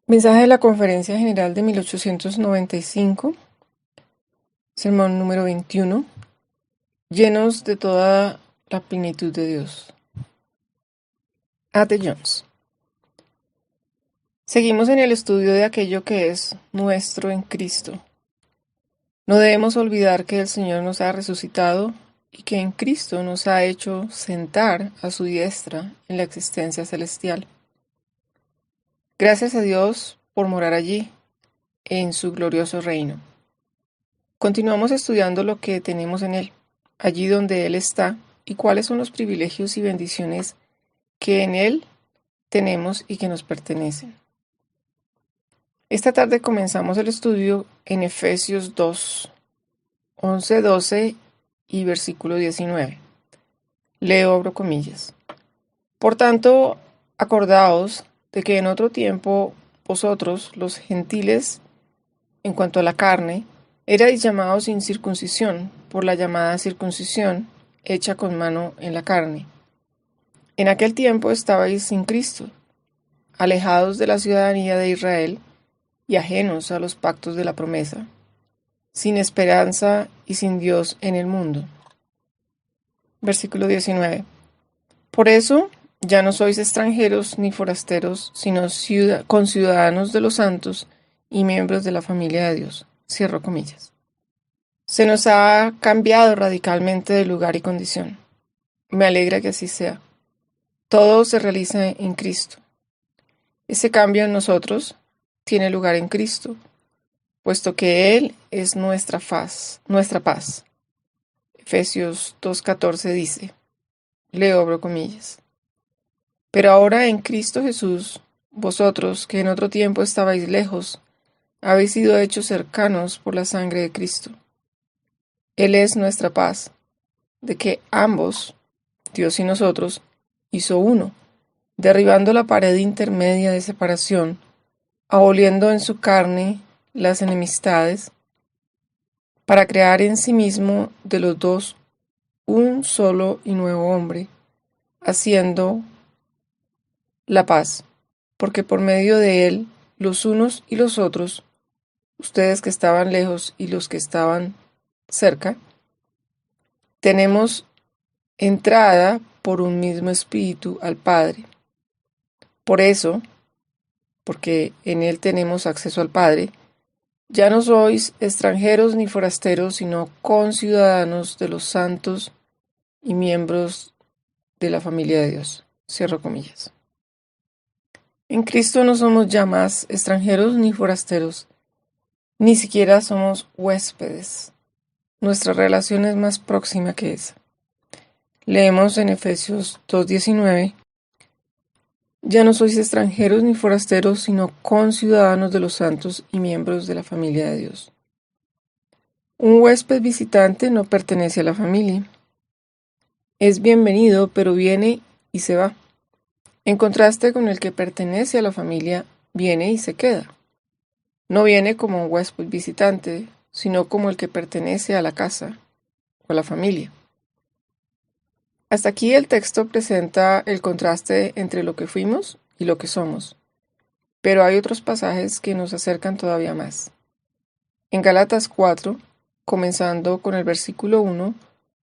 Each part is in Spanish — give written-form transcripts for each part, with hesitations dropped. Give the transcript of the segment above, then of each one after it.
Mensaje de la Conferencia General de 1895, sermón número 21, llenos de toda la plenitud de Dios. A.T. Jones. Seguimos en el estudio de aquello que es nuestro en Cristo. No debemos olvidar que el Señor nos ha resucitado y que en Cristo nos ha hecho sentar a su diestra en la existencia celestial. Gracias a Dios por morar allí, en su glorioso reino. Continuamos estudiando lo que tenemos en Él, allí donde Él está, y cuáles son los privilegios y bendiciones que en Él tenemos y que nos pertenecen. Esta tarde comenzamos el estudio en Efesios 2, 11, 12 y versículo 19. Leo, abro comillas. Por tanto, acordaos de que en otro tiempo vosotros, los gentiles, en cuanto a la carne, erais llamados sin circuncisión por la llamada circuncisión hecha con mano en la carne. En aquel tiempo estabais sin Cristo, alejados de la ciudadanía de Israel y ajenos a los pactos de la promesa, sin esperanza y sin Dios en el mundo. Versículo 19. Por eso ya no sois extranjeros ni forasteros, sino conciudadanos de los santos y miembros de la familia de Dios. Cierro comillas. Se nos ha cambiado radicalmente de lugar y condición. Me alegra que así sea. Todo se realiza en Cristo. Ese cambio en nosotros tiene lugar en Cristo, puesto que Él es nuestra paz. Efesios 2:14 dice, leo, abro comillas. Pero ahora en Cristo Jesús, vosotros que en otro tiempo estabais lejos, habéis sido hechos cercanos por la sangre de Cristo. Él es nuestra paz, de que ambos, Dios y nosotros, hizo uno, derribando la pared intermedia de separación, aboliendo en su carne las enemistades, para crear en sí mismo de los dos un solo y nuevo hombre, haciendo la paz, porque por medio de él, los unos y los otros, ustedes que estaban lejos y los que estaban cerca, tenemos entrada por un mismo espíritu al Padre. Por eso, porque en Él tenemos acceso al Padre, ya no sois extranjeros ni forasteros, sino conciudadanos de los santos y miembros de la familia de Dios. Cierro comillas. En Cristo no somos ya más extranjeros ni forasteros, ni siquiera somos huéspedes. Nuestra relación es más próxima que esa. Leemos en Efesios 2:19. Ya no sois extranjeros ni forasteros, sino conciudadanos de los santos y miembros de la familia de Dios. Un huésped visitante no pertenece a la familia. Es bienvenido, pero viene y se va. En contraste con el que pertenece a la familia, viene y se queda. No viene como un huésped visitante, sino como el que pertenece a la casa o a la familia. Hasta aquí el texto presenta el contraste entre lo que fuimos y lo que somos, pero hay otros pasajes que nos acercan todavía más. En Gálatas 4, comenzando con el versículo 1,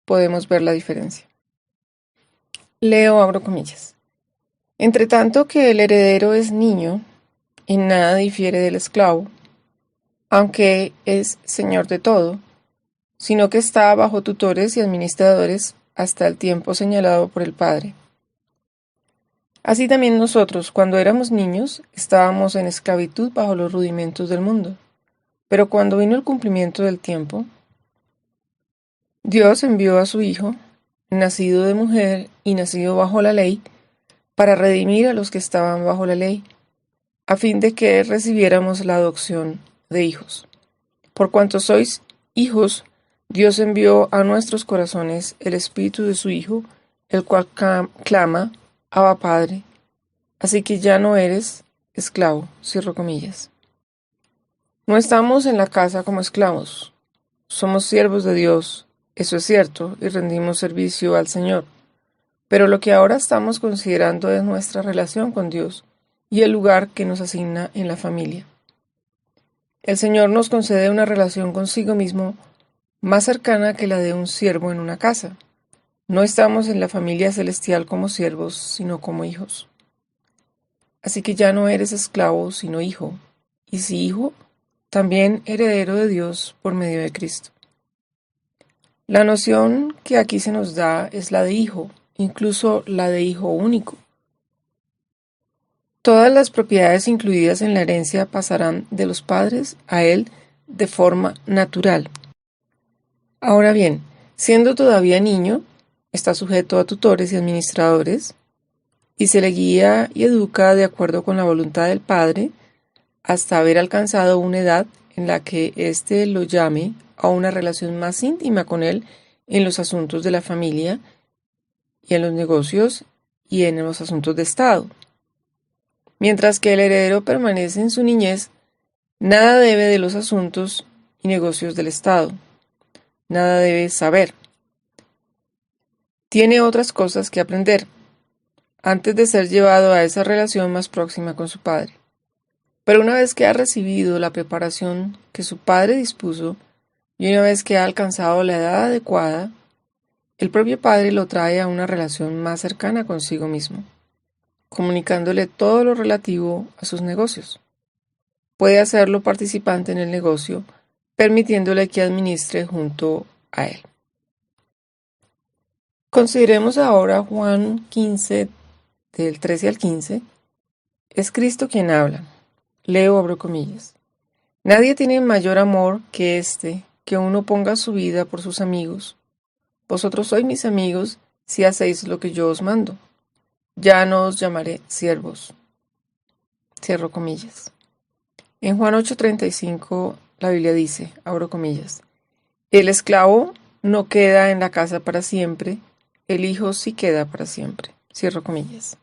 podemos ver la diferencia. Leo, abro comillas. Entre tanto que el heredero es niño, en nada difiere del esclavo, aunque es señor de todo, sino que está bajo tutores y administradores hasta el tiempo señalado por el Padre. Así también nosotros, cuando éramos niños, estábamos en esclavitud bajo los rudimentos del mundo. Pero cuando vino el cumplimiento del tiempo, Dios envió a su Hijo, nacido de mujer y nacido bajo la ley, para redimir a los que estaban bajo la ley, a fin de que recibiéramos la adopción de hijos. Por cuanto sois hijos, Dios envió a nuestros corazones el Espíritu de su Hijo, el cual clama, Abba Padre. Así que ya no eres esclavo, cierro comillas. No estamos en la casa como esclavos. Somos siervos de Dios, eso es cierto, y rendimos servicio al Señor. Pero lo que ahora estamos considerando es nuestra relación con Dios y el lugar que nos asigna en la familia. El Señor nos concede una relación consigo mismo más cercana que la de un siervo en una casa. No estamos en la familia celestial como siervos, sino como hijos. Así que ya no eres esclavo, sino hijo, y si hijo, también heredero de Dios por medio de Cristo. La noción que aquí se nos da es la de hijo, incluso la de hijo único. Todas las propiedades incluidas en la herencia pasarán de los padres a él de forma natural. Ahora bien, siendo todavía niño, está sujeto a tutores y administradores, y se le guía y educa de acuerdo con la voluntad del padre, hasta haber alcanzado una edad en la que éste lo llame a una relación más íntima con él en los asuntos de la familia y en los negocios y en los asuntos de Estado. Mientras que el heredero permanece en su niñez, nada debe de los asuntos y negocios del Estado, nada debe saber. Tiene otras cosas que aprender antes de ser llevado a esa relación más próxima con su padre. Pero una vez que ha recibido la preparación que su padre dispuso y una vez que ha alcanzado la edad adecuada, el propio padre lo trae a una relación más cercana consigo mismo, comunicándole todo lo relativo a sus negocios. Puede hacerlo participante en el negocio, permitiéndole que administre junto a él. Consideremos ahora Juan 15, del 13 al 15. Es Cristo quien habla. Leo, abro comillas. Nadie tiene mayor amor que este, que uno ponga su vida por sus amigos. Vosotros sois mis amigos si hacéis lo que yo os mando. Ya no os llamaré siervos. Cierro comillas. En Juan 8:35 la Biblia dice, abro comillas, el esclavo no queda en la casa para siempre, el hijo sí queda para siempre. Cierro comillas.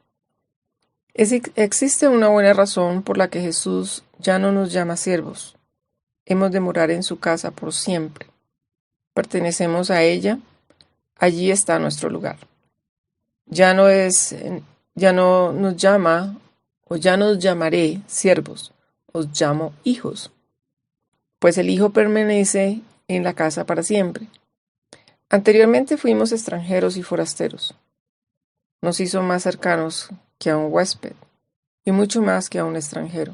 Existe una buena razón por la que Jesús ya no nos llama siervos. Hemos de morar en su casa por siempre. Pertenecemos a ella, allí está nuestro lugar. Ya no nos llama, o ya no os llamaré siervos, os llamo hijos, pues el hijo permanece en la casa para siempre. Anteriormente fuimos extranjeros y forasteros. Nos hizo más cercanos que a un huésped, y mucho más que a un extranjero.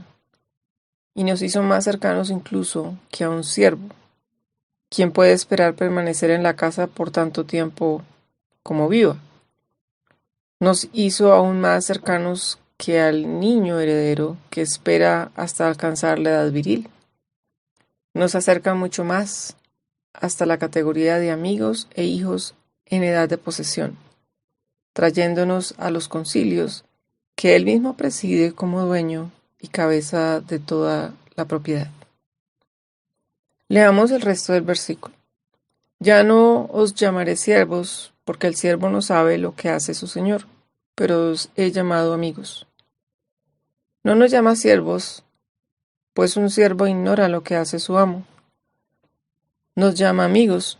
Y nos hizo más cercanos incluso que a un siervo, quien puede esperar permanecer en la casa por tanto tiempo como viva. Nos hizo aún más cercanos que al niño heredero que espera hasta alcanzar la edad viril. Nos acerca mucho más, hasta la categoría de amigos e hijos en edad de posesión, trayéndonos a los concilios que él mismo preside como dueño y cabeza de toda la propiedad. Leamos el resto del versículo. Ya no os llamaré siervos, porque el siervo no sabe lo que hace su señor, pero os he llamado amigos. No nos llama siervos, pues un siervo ignora lo que hace su amo. Nos llama amigos,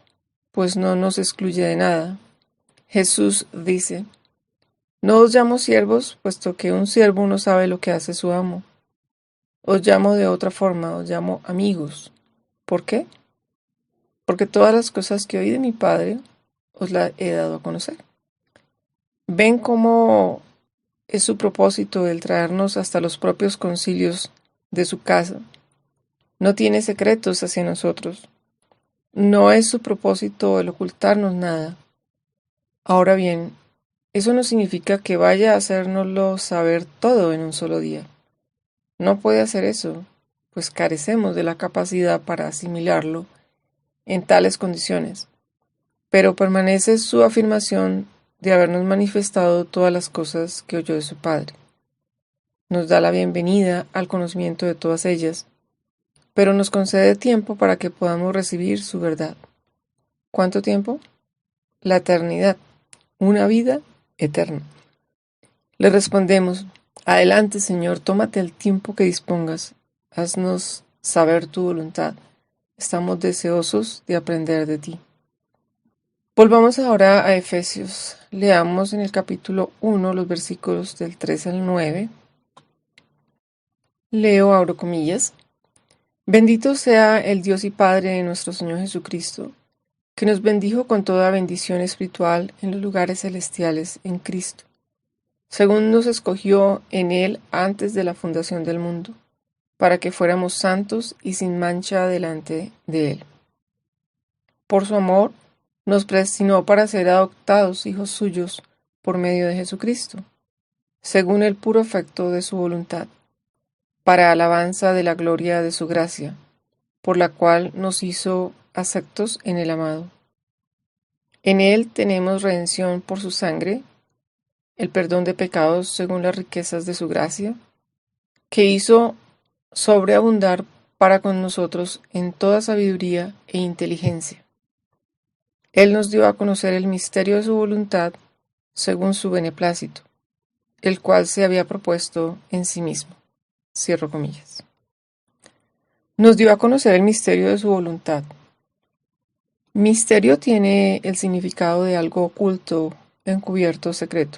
pues no nos excluye de nada. Jesús dice, no os llamo siervos, puesto que un siervo no sabe lo que hace su amo. Os llamo de otra forma, os llamo amigos. ¿Por qué? Porque todas las cosas que oí de mi Padre os las he dado a conocer. ¿Ven cómo es su propósito el traernos hasta los propios concilios de su casa? No tiene secretos hacia nosotros. No es su propósito el ocultarnos nada. Ahora bien, eso no significa que vaya a hacérnoslo saber todo en un solo día. No puede hacer eso, pues carecemos de la capacidad para asimilarlo en tales condiciones. Pero permanece su afirmación de habernos manifestado todas las cosas que oyó de su Padre. Nos da la bienvenida al conocimiento de todas ellas, pero nos concede tiempo para que podamos recibir su verdad. ¿Cuánto tiempo? La eternidad, una vida eterna. Le respondemos, adelante Señor, tómate el tiempo que dispongas, haznos saber tu voluntad. Estamos deseosos de aprender de ti. Volvamos ahora a Efesios. Leamos en el capítulo 1 los versículos del 3 al 9. Leo, abro comillas. Bendito sea el Dios y Padre de nuestro Señor Jesucristo, que nos bendijo con toda bendición espiritual en los lugares celestiales en Cristo, según nos escogió en Él antes de la fundación del mundo, para que fuéramos santos y sin mancha delante de Él. Por su amor, nos predestinó para ser adoptados hijos suyos por medio de Jesucristo, según el puro afecto de su voluntad, para alabanza de la gloria de su gracia, por la cual nos hizo aceptos en el amado. En Él tenemos redención por su sangre, el perdón de pecados según las riquezas de su gracia, que hizo sobreabundar para con nosotros en toda sabiduría e inteligencia. Él nos dio a conocer el misterio de su voluntad según su beneplácito, el cual se había propuesto en sí mismo. Cierro comillas. Nos dio a conocer el misterio de su voluntad. Misterio tiene el significado de algo oculto, encubierto, secreto.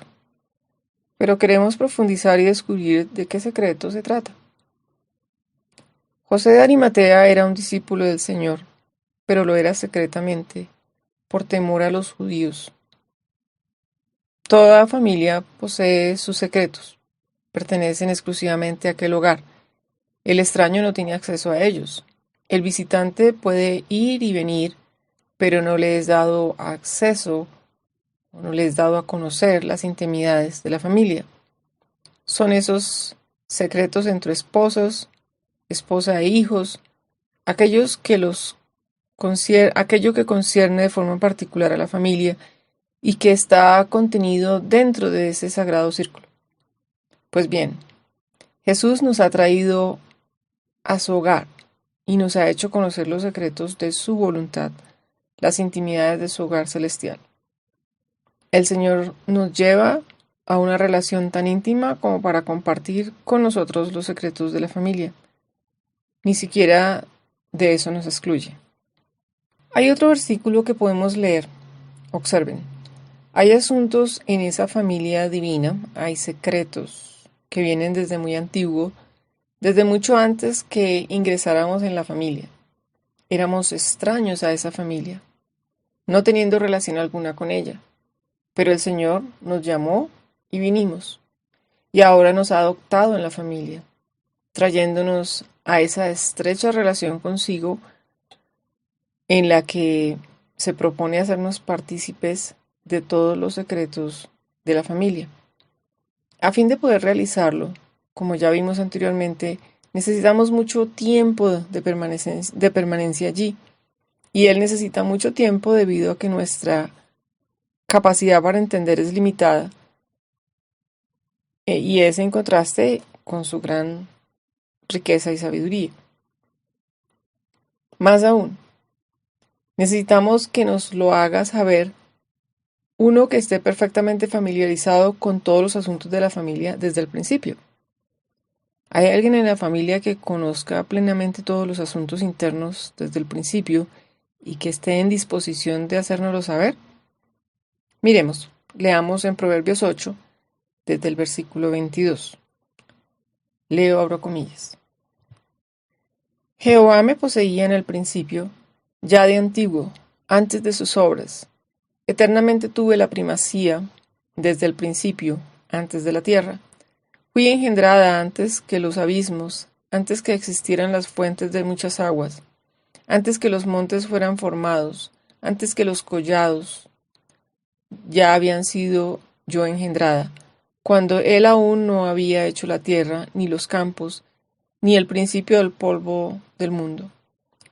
Pero queremos profundizar y descubrir de qué secreto se trata. José de Arimatea era un discípulo del Señor, pero lo era secretamente, por temor a los judíos. Toda familia posee sus secretos, pertenecen exclusivamente a aquel hogar. El extraño no tiene acceso a ellos. El visitante puede ir y venir, pero no le es dado acceso, o no le es dado a conocer las intimidades de la familia. Son esos secretos entre esposos, esposa e hijos, aquello que concierne de forma particular a la familia y que está contenido dentro de ese sagrado círculo. Pues bien, Jesús nos ha traído a su hogar y nos ha hecho conocer los secretos de su voluntad, las intimidades de su hogar celestial. El Señor nos lleva a una relación tan íntima como para compartir con nosotros los secretos de la familia. Ni siquiera de eso nos excluye. Hay otro versículo que podemos leer. Observen. Hay asuntos en esa familia divina, hay secretos que vienen desde muy antiguo, desde mucho antes que ingresáramos en la familia. Éramos extraños a esa familia, no teniendo relación alguna con ella. Pero el Señor nos llamó y vinimos. Y ahora nos ha adoptado en la familia, trayéndonos a esa estrecha relación consigo en la que se propone hacernos partícipes de todos los secretos de la familia. A fin de poder realizarlo, como ya vimos anteriormente, necesitamos mucho tiempo de permanencia allí. Y Él necesita mucho tiempo debido a que nuestra capacidad para entender es limitada. Y es en contraste con su gran riqueza y sabiduría. Más aún, necesitamos que nos lo haga saber uno que esté perfectamente familiarizado con todos los asuntos de la familia desde el principio. ¿Hay alguien en la familia que conozca plenamente todos los asuntos internos desde el principio y que esté en disposición de hacérnoslo saber? Miremos, leamos en Proverbios 8, desde el versículo 22. Leo, abro comillas. Jehová me poseía en el principio, ya de antiguo, antes de sus obras. Eternamente tuve la primacía, desde el principio, antes de la tierra. Fui engendrada antes que los abismos, antes que existieran las fuentes de muchas aguas, antes que los montes fueran formados, antes que los collados ya habían sido yo engendrada, cuando él aún no había hecho la tierra, ni los campos, ni el principio del polvo del mundo.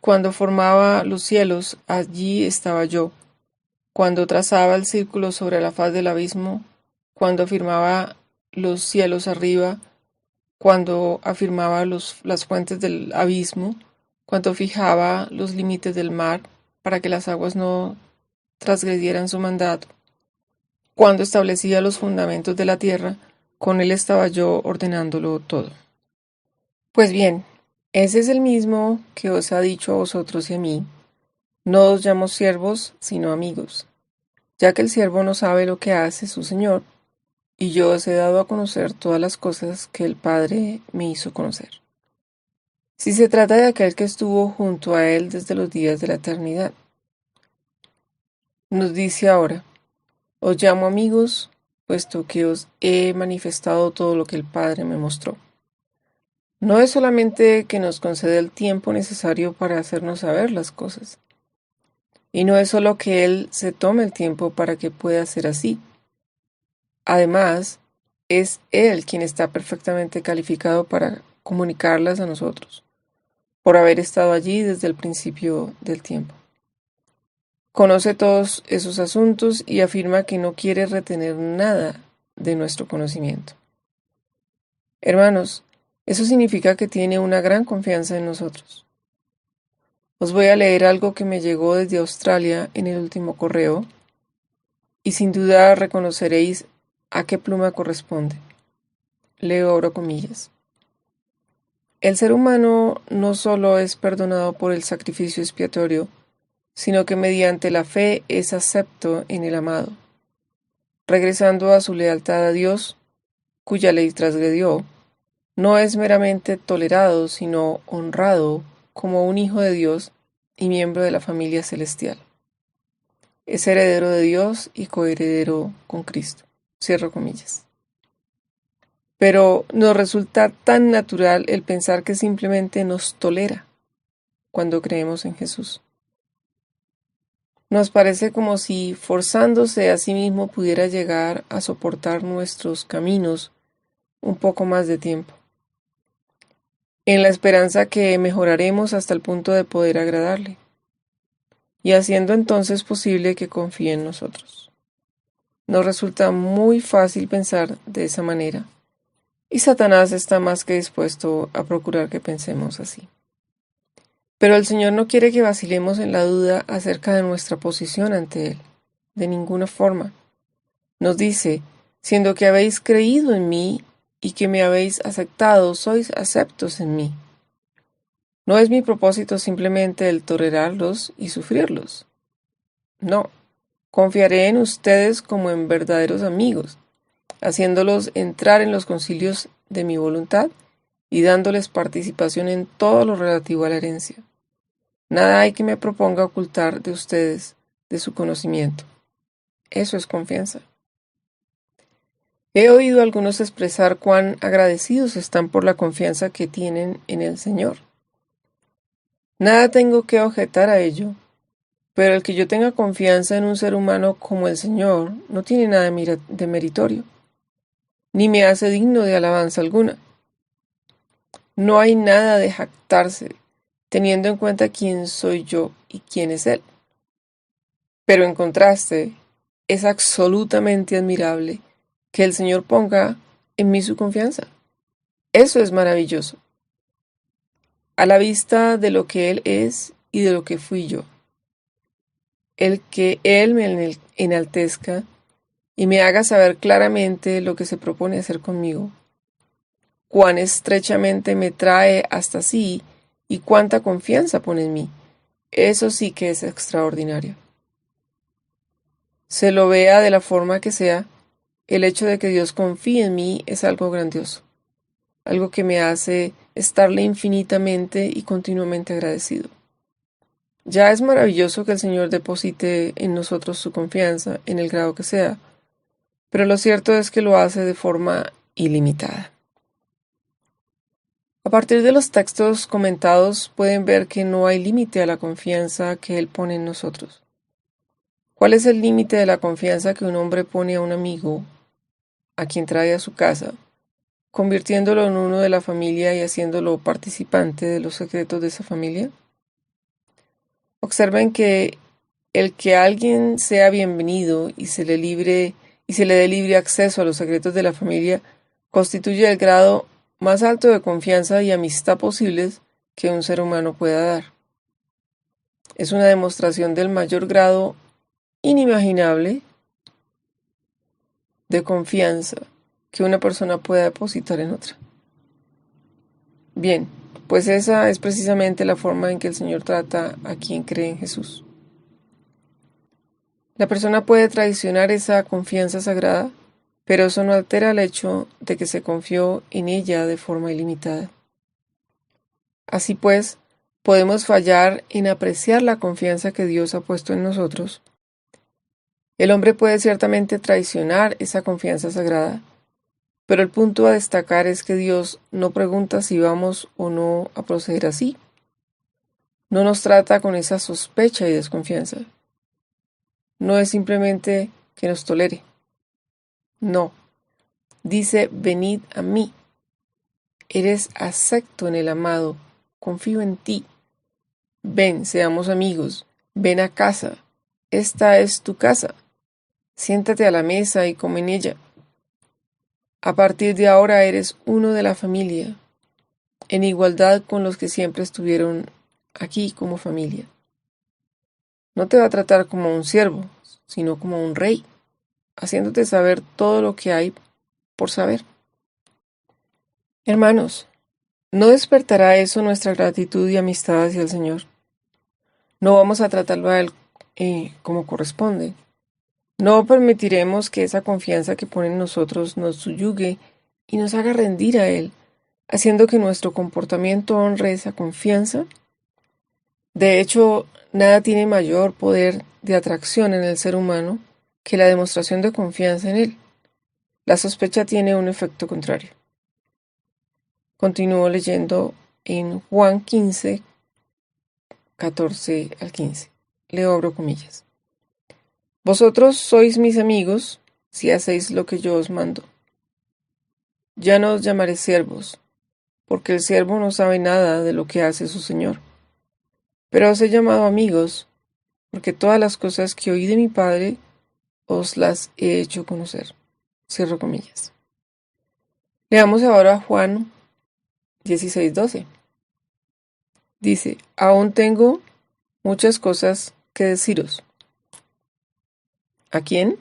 Cuando formaba los cielos, allí estaba yo. Cuando trazaba el círculo sobre la faz del abismo, cuando afirmaba los cielos arriba, cuando afirmaba las fuentes del abismo, cuando fijaba los límites del mar para que las aguas no transgredieran su mandato, cuando establecía los fundamentos de la tierra, con él estaba yo ordenándolo todo. Pues bien, ese es el mismo que os ha dicho a vosotros y a mí. No os llamo siervos, sino amigos, ya que el siervo no sabe lo que hace su señor, y yo os he dado a conocer todas las cosas que el Padre me hizo conocer. si se trata de aquel que estuvo junto a él desde los días de la eternidad. Nos dice ahora: os llamo amigos, puesto que os he manifestado todo lo que el Padre me mostró. No es solamente que nos concede el tiempo necesario para hacernos saber las cosas, y no es solo que Él se tome el tiempo para que pueda ser así. Además, es Él quien está perfectamente calificado para comunicarlas a nosotros, por haber estado allí desde el principio del tiempo. Conoce todos esos asuntos y afirma que no quiere retener nada de nuestro conocimiento. Hermanos, eso significa que tiene una gran confianza en nosotros. Os voy a leer algo que me llegó desde Australia en el último correo, y sin duda reconoceréis a qué pluma corresponde. Leo ahora comillas. El ser humano no solo es perdonado por el sacrificio expiatorio, sino que mediante la fe es acepto en el amado. Regresando a su lealtad a Dios, cuya ley transgredió, no es meramente tolerado, sino honrado como un hijo de Dios y miembro de la familia celestial. Es heredero de Dios y coheredero con Cristo. Cierro comillas. Pero nos resulta tan natural el pensar que simplemente nos tolera cuando creemos en Jesús. Nos parece como si forzándose a sí mismo pudiera llegar a soportar nuestros caminos un poco más de tiempo, en la esperanza que mejoraremos hasta el punto de poder agradarle, y haciendo entonces posible que confíe en nosotros. Nos resulta muy fácil pensar de esa manera, y Satanás está más que dispuesto a procurar que pensemos así. Pero el Señor no quiere que vacilemos en la duda acerca de nuestra posición ante Él, de ninguna forma. Nos dice: siendo que habéis creído en mí y que me habéis aceptado, sois aceptos en mí. No es mi propósito simplemente el tolerarlos y sufrirlos. No, confiaré en ustedes como en verdaderos amigos, haciéndolos entrar en los concilios de mi voluntad y dándoles participación en todo lo relativo a la herencia. Nada hay que me proponga ocultar de ustedes, de su conocimiento. Eso es confianza. He oído a algunos expresar cuán agradecidos están por la confianza que tienen en el Señor. Nada tengo que objetar a ello, pero el que yo tenga confianza en un ser humano como el Señor no tiene nada de meritorio, ni me hace digno de alabanza alguna. No hay nada de jactarse, teniendo en cuenta quién soy yo y quién es Él. Pero en contraste, es absolutamente admirable que el Señor ponga en mí su confianza. Eso es maravilloso, a la vista de lo que Él es y de lo que fui yo. El que Él me enaltezca y me haga saber claramente lo que se propone hacer conmigo, cuán estrechamente me trae hasta sí y cuánta confianza pone en mí. Eso sí que es extraordinario. Se lo vea de la forma que sea, el hecho de que Dios confíe en mí es algo grandioso, algo que me hace estarle infinitamente y continuamente agradecido. Ya es maravilloso que el Señor deposite en nosotros su confianza, en el grado que sea, pero lo cierto es que lo hace de forma ilimitada. A partir de los textos comentados pueden ver que no hay límite a la confianza que Él pone en nosotros. ¿Cuál es el límite de la confianza que un hombre pone a un amigo, a quien trae a su casa, convirtiéndolo en uno de la familia y haciéndolo participante de los secretos de esa familia? Observen que el que alguien sea bienvenido y se le dé libre acceso a los secretos de la familia constituye el grado más alto de confianza y amistad posibles que un ser humano pueda dar. Es una demostración del mayor grado inimaginable de confianza que una persona pueda depositar en otra. Bien, pues esa es precisamente la forma en que el Señor trata a quien cree en Jesús. La persona puede traicionar esa confianza sagrada, pero eso no altera el hecho de que se confió en ella de forma ilimitada. Así pues, podemos fallar en apreciar la confianza que Dios ha puesto en nosotros. El hombre puede ciertamente traicionar esa confianza sagrada, pero el punto a destacar es que Dios no pregunta si vamos o no a proceder así. No nos trata con esa sospecha y desconfianza. No es simplemente que nos tolere. No. Dice, venid a mí. Eres acepto en el amado. Confío en ti. Ven, seamos amigos. Ven a casa. Esta es tu casa. Siéntate a la mesa y come en ella. A partir de ahora eres uno de la familia, en igualdad con los que siempre estuvieron aquí como familia. No te va a tratar como un siervo, sino como un rey, haciéndote saber todo lo que hay por saber. Hermanos, ¿no despertará eso nuestra gratitud y amistad hacia el Señor? No vamos a tratarlo a Él como corresponde. No permitiremos que esa confianza que pone en nosotros nos subyugue y nos haga rendir a Él, haciendo que nuestro comportamiento honre esa confianza. De hecho, nada tiene mayor poder de atracción en el ser humano que la demostración de confianza en Él. La sospecha tiene un efecto contrario. Continúo leyendo en Juan 15, 14 al 15. Leo, abro comillas. Vosotros sois mis amigos si hacéis lo que yo os mando. Ya no os llamaré siervos, porque el siervo no sabe nada de lo que hace su señor. Pero os he llamado amigos, porque todas las cosas que oí de mi Padre os las he hecho conocer. Cierro comillas. Leamos ahora Juan 16:12. Dice, aún tengo muchas cosas que deciros. ¿A quién?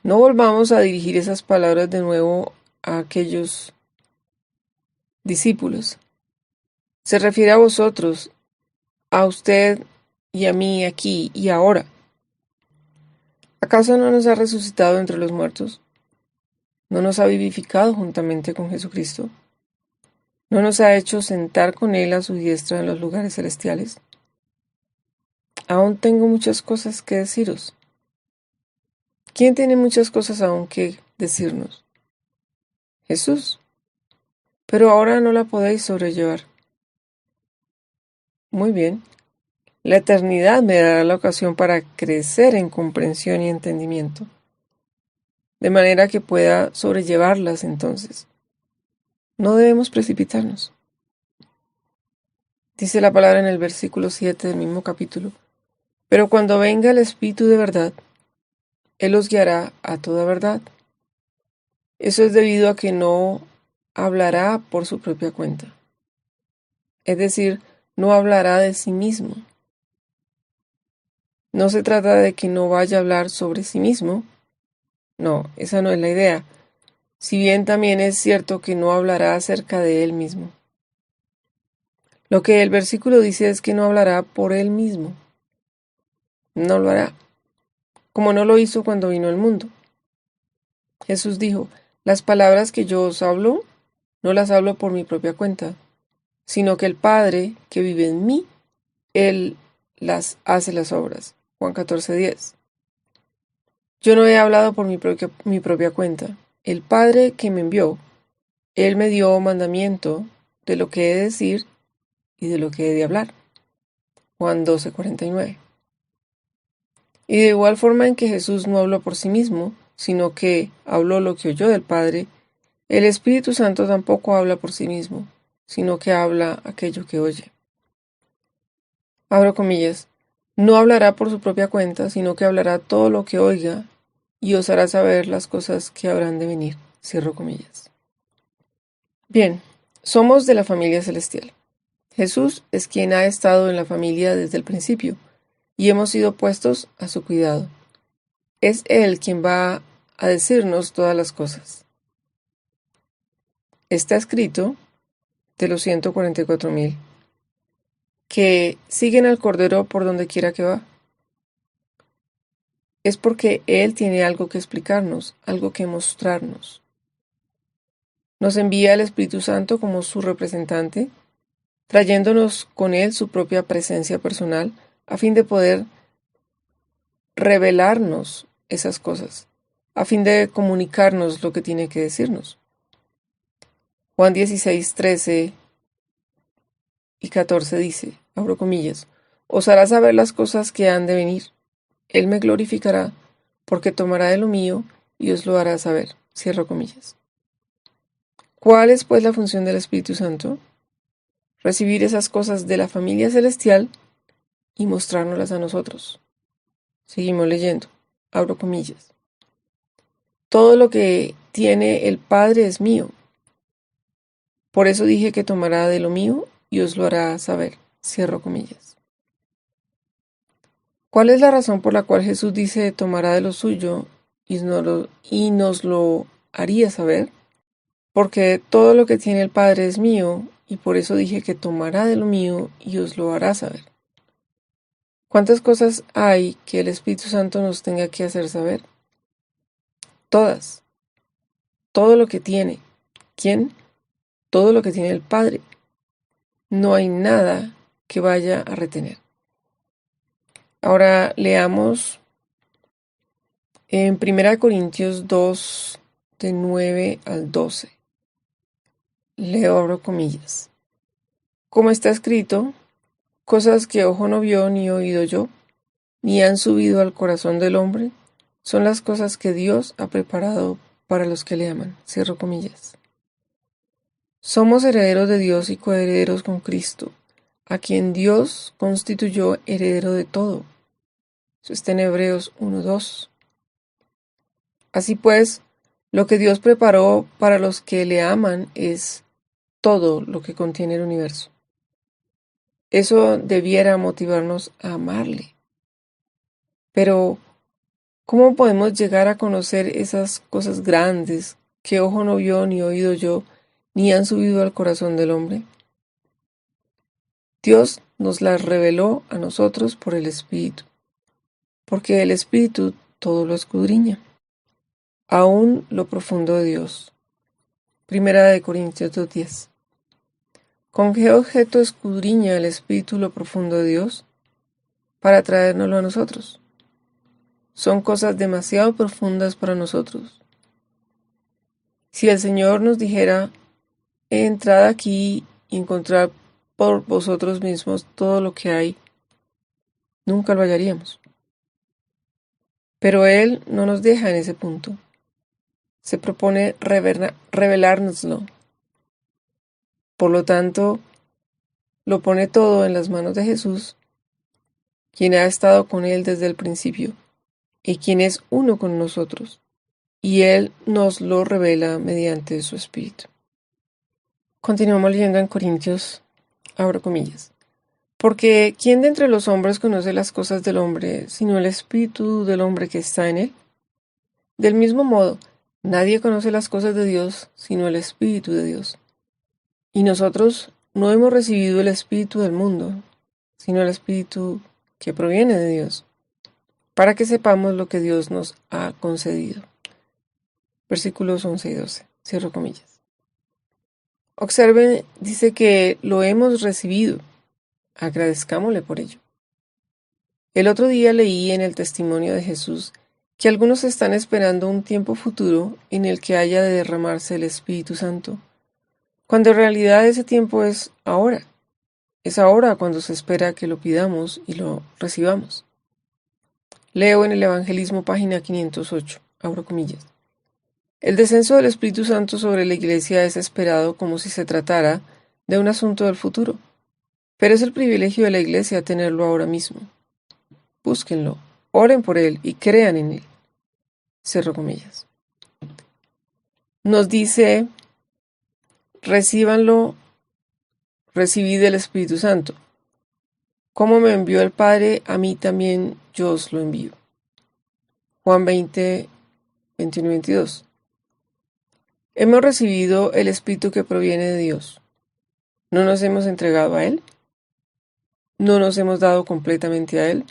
No volvamos a dirigir esas palabras de nuevo a aquellos discípulos. Se refiere a vosotros, a usted y a mí aquí y ahora. ¿Acaso no nos ha resucitado entre los muertos? ¿No nos ha vivificado juntamente con Jesucristo? ¿No nos ha hecho sentar con Él a su diestra en los lugares celestiales? Aún tengo muchas cosas que deciros. ¿Quién tiene muchas cosas aún que decirnos? Jesús. Pero ahora no la podéis sobrellevar. Muy bien. La eternidad me dará la ocasión para crecer en comprensión y entendimiento, de manera que pueda sobrellevarlas entonces. No debemos precipitarnos. Dice la palabra en el versículo 7 del mismo capítulo. Pero cuando venga el Espíritu de verdad, Él os guiará a toda verdad. Eso es debido a que no hablará por su propia cuenta. Es decir, no hablará de sí mismo. No se trata de que no vaya a hablar sobre sí mismo. No, esa no es la idea. Si bien también es cierto que no hablará acerca de él mismo. Lo que el versículo dice es que no hablará por él mismo. No lo hará, como no lo hizo cuando vino al mundo. Jesús dijo, las palabras que yo os hablo, no las hablo por mi propia cuenta, sino que el Padre que vive en mí, Él las hace las obras. Juan 14:10. Yo no he hablado por mi propia cuenta. El Padre que me envió, Él me dio mandamiento de lo que he de decir y de lo que he de hablar. Juan 12:49. Y de igual forma en que Jesús no habló por sí mismo, sino que habló lo que oyó del Padre, el Espíritu Santo tampoco habla por sí mismo, sino que habla aquello que oye. Abro comillas. No hablará por su propia cuenta, sino que hablará todo lo que oiga y os hará saber las cosas que habrán de venir. Cierro comillas. Bien, somos de la familia celestial. Jesús es quien ha estado en la familia desde el principio y hemos sido puestos a su cuidado. Es Él quien va a decirnos todas las cosas. Está escrito, de los 144,000, que siguen al Cordero por donde quiera que va. Es porque Él tiene algo que explicarnos, algo que mostrarnos. Nos envía el Espíritu Santo como su representante trayéndonos con Él su propia presencia personal, a fin de poder revelarnos esas cosas, a fin de comunicarnos lo que tiene que decirnos. Juan 16, 13 y 14 dice, abro comillas, os hará saber las cosas que han de venir. Él me glorificará, porque tomará de lo mío y os lo hará saber. Cierro comillas. ¿Cuál es pues la función del Espíritu Santo? Recibir esas cosas de la familia celestial y mostrárnoslas a nosotros. Seguimos leyendo. Abro comillas. Todo lo que tiene el Padre es mío. Por eso dije que tomará de lo mío y os lo hará saber. Cierro comillas. ¿Cuál es la razón por la cual Jesús dice tomará de lo suyo y nos lo haría saber? Porque todo lo que tiene el Padre es mío, y por eso dije que tomará de lo mío y os lo hará saber. ¿Cuántas cosas hay que el Espíritu Santo nos tenga que hacer saber? Todas. Todo lo que tiene. ¿Quién? Todo lo que tiene el Padre. No hay nada que vaya a retener. Ahora leamos en 1 Corintios 2, de 9 al 12. Leo, abro comillas. Como está escrito, cosas que ojo no vio ni oído yo, ni han subido al corazón del hombre, son las cosas que Dios ha preparado para los que le aman. Cierro comillas. Somos herederos de Dios y coherederos con Cristo, a quien Dios constituyó heredero de todo. Eso está en Hebreos 1:2. Así pues, lo que Dios preparó para los que le aman es todo lo que contiene el universo. Eso debiera motivarnos a amarle. Pero, ¿cómo podemos llegar a conocer esas cosas grandes que ojo no vio ni oído yo, ni han subido al corazón del hombre? Dios nos las reveló a nosotros por el Espíritu, porque el Espíritu todo lo escudriña, aún lo profundo de Dios. 1 Corintios 2:10. ¿Con qué objeto escudriña el Espíritu lo profundo de Dios? Para traérnoslo a nosotros. Son cosas demasiado profundas para nosotros. Si el Señor nos dijera, entrad aquí y encontrad por vosotros mismos todo lo que hay, nunca lo hallaríamos. Pero Él no nos deja en ese punto. Se propone revelárnoslo. Por lo tanto, lo pone todo en las manos de Jesús, quien ha estado con Él desde el principio, y quien es uno con nosotros, y Él nos lo revela mediante su Espíritu. Continuamos leyendo en Corintios, abro comillas. Porque ¿quién de entre los hombres conoce las cosas del hombre, sino el Espíritu del hombre que está en él? Del mismo modo, nadie conoce las cosas de Dios, sino el Espíritu de Dios. Y nosotros no hemos recibido el Espíritu del mundo, sino el Espíritu que proviene de Dios, para que sepamos lo que Dios nos ha concedido. Versículos 11 y 12. Cierro comillas. Observen, dice que lo hemos recibido. Agradezcámosle por ello. El otro día leí en el testimonio de Jesús que algunos están esperando un tiempo futuro en el que haya de derramarse el Espíritu Santo, cuando en realidad ese tiempo es ahora. Es ahora cuando se espera que lo pidamos y lo recibamos. Leo en el Evangelismo, página 508, abro comillas. El descenso del Espíritu Santo sobre la Iglesia es esperado como si se tratara de un asunto del futuro, pero es el privilegio de la Iglesia tenerlo ahora mismo. Búsquenlo, oren por él y crean en él. Cierro comillas. Nos dice, recíbanlo, recibid el Espíritu Santo. Como me envió el Padre, a mí también yo os lo envío. Juan 20, 21 y 22. Hemos recibido el Espíritu que proviene de Dios. ¿No nos hemos entregado a Él? ¿No nos hemos dado completamente a Él?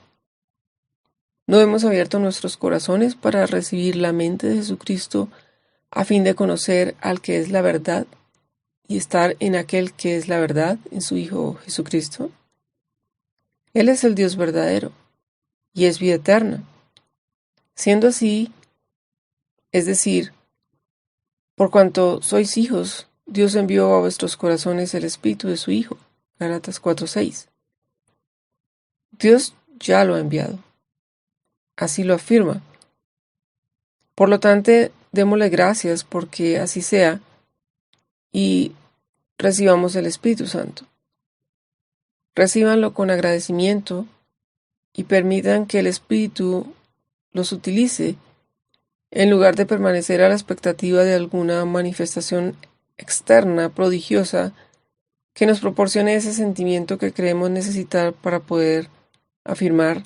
¿No hemos abierto nuestros corazones para recibir la mente de Jesucristo a fin de conocer al que es la verdad y estar en aquel que es la verdad, en su Hijo Jesucristo? Él es el Dios verdadero y es vida eterna. Siendo así, es decir, por cuanto sois hijos, Dios envió a vuestros corazones el Espíritu de su Hijo. Gálatas 4:6. Dios ya lo ha enviado. Así lo afirma. Por lo tanto, démosle gracias porque así sea y recibamos el Espíritu Santo. Recíbanlo con agradecimiento y permitan que el Espíritu los utilice en lugar de permanecer a la expectativa de alguna manifestación externa prodigiosa que nos proporcione ese sentimiento que creemos necesitar para poder afirmar: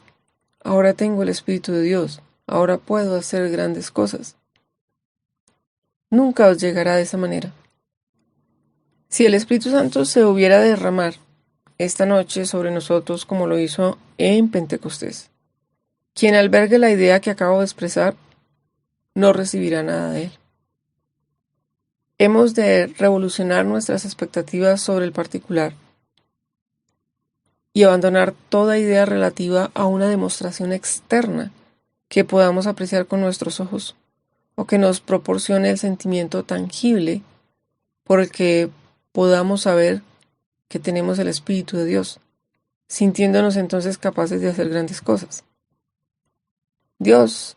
ahora tengo el Espíritu de Dios, ahora puedo hacer grandes cosas. Nunca os llegará de esa manera. Si el Espíritu Santo se hubiera derramar esta noche sobre nosotros como lo hizo en Pentecostés, quien albergue la idea que acabo de expresar no recibirá nada de él. Hemos de revolucionar nuestras expectativas sobre el particular y abandonar toda idea relativa a una demostración externa que podamos apreciar con nuestros ojos o que nos proporcione el sentimiento tangible por el que podamos saber que tenemos el Espíritu de Dios, sintiéndonos entonces capaces de hacer grandes cosas. Dios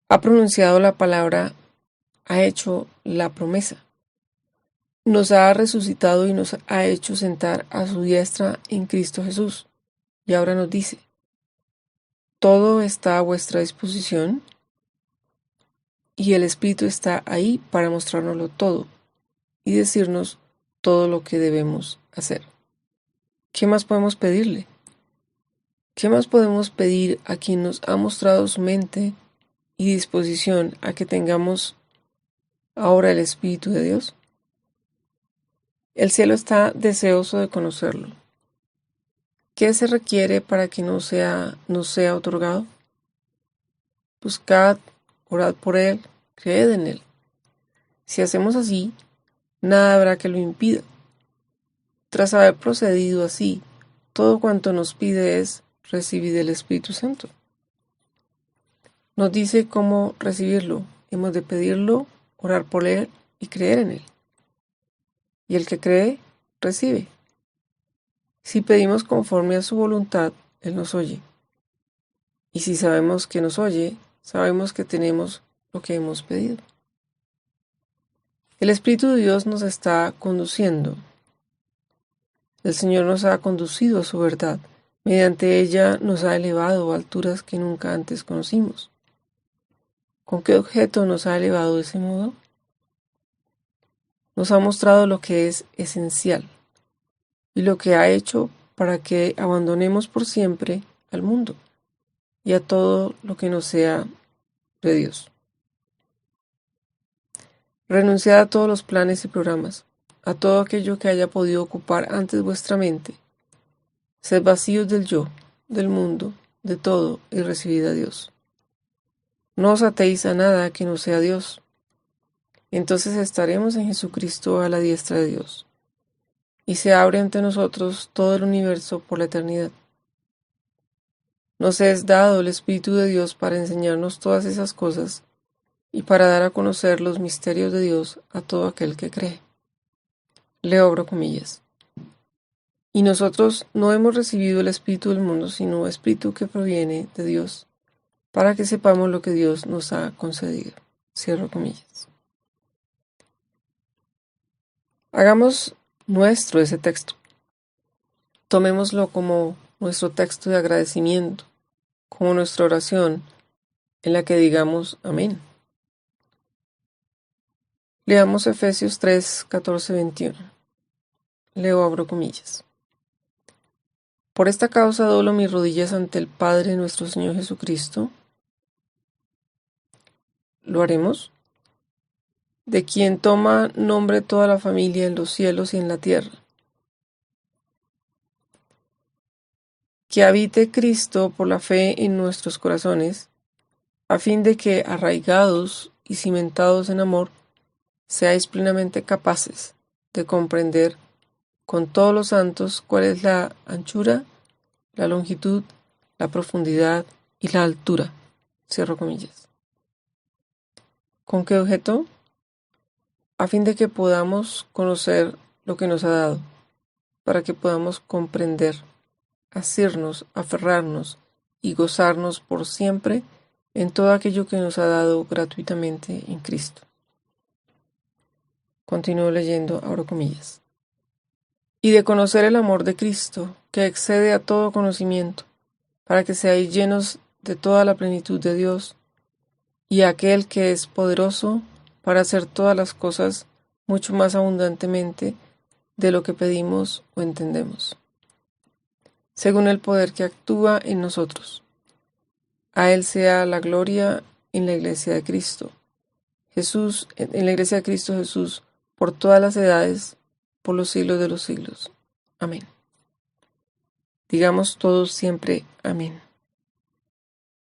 ha pronunciado la palabra, ha hecho la promesa, nos ha resucitado y nos ha hecho sentar a su diestra en Cristo Jesús. Y ahora nos dice: todo está a vuestra disposición y el Espíritu está ahí para mostrárnoslo todo y decirnos todo lo que debemos hacer. ¿Qué más podemos pedirle? ¿Qué más podemos pedir a quien nos ha mostrado su mente y disposición a que tengamos ahora el Espíritu de Dios? El cielo está deseoso de conocerlo. ¿Qué se requiere para que nos sea otorgado? Buscad, orad por él, creed en él. Si hacemos así, nada habrá que lo impida. Tras haber procedido así, todo cuanto nos pide es recibir el Espíritu Santo. Nos dice cómo recibirlo. Hemos de pedirlo, orar por él y creer en él. Y el que cree, recibe. Si pedimos conforme a su voluntad, él nos oye. Y si sabemos que nos oye, sabemos que tenemos lo que hemos pedido. El Espíritu de Dios nos está conduciendo. El Señor nos ha conducido a su verdad. Mediante ella nos ha elevado a alturas que nunca antes conocimos. ¿Con qué objeto nos ha elevado de ese modo? Nos ha mostrado lo que es esencial y lo que ha hecho para que abandonemos por siempre al mundo y a todo lo que no sea de Dios. Renunciad a todos los planes y programas, a todo aquello que haya podido ocupar antes vuestra mente. Sed vacíos del yo, del mundo, de todo y recibid a Dios. No os atéis a nada que no sea Dios. Entonces estaremos en Jesucristo a la diestra de Dios, y se abre ante nosotros todo el universo por la eternidad. Nos es dado el Espíritu de Dios para enseñarnos todas esas cosas y para dar a conocer los misterios de Dios a todo aquel que cree. Leo abro comillas. Y nosotros no hemos recibido el Espíritu del mundo, sino el Espíritu que proviene de Dios, para que sepamos lo que Dios nos ha concedido. Cierro comillas. Hagamos nuestro ese texto. Tomémoslo como nuestro texto de agradecimiento, como nuestra oración en la que digamos amén. Leamos Efesios 3, 14, 21. Leo abro comillas. Por esta causa doblo mis rodillas ante el Padre de nuestro Señor Jesucristo. ¿Lo haremos? De quien toma nombre toda la familia en los cielos y en la tierra. Que habite Cristo por la fe en nuestros corazones, a fin de que, arraigados y cimentados en amor, seáis plenamente capaces de comprender con todos los santos cuál es la anchura, la longitud, la profundidad y la altura. Cierro comillas. ¿Con qué objeto? A fin de que podamos conocer lo que nos ha dado, para que podamos comprender, asirnos, aferrarnos y gozarnos por siempre en todo aquello que nos ha dado gratuitamente en Cristo. Continúo leyendo, abro comillas. Y de conocer el amor de Cristo, que excede a todo conocimiento, para que seáis llenos de toda la plenitud de Dios, y aquel que es poderoso para hacer todas las cosas mucho más abundantemente de lo que pedimos o entendemos, según el poder que actúa en nosotros. A Él sea la gloria en la Iglesia de Cristo Jesús, en la Iglesia de Cristo Jesús, por todas las edades, por los siglos de los siglos. Amén. Digamos todos siempre amén.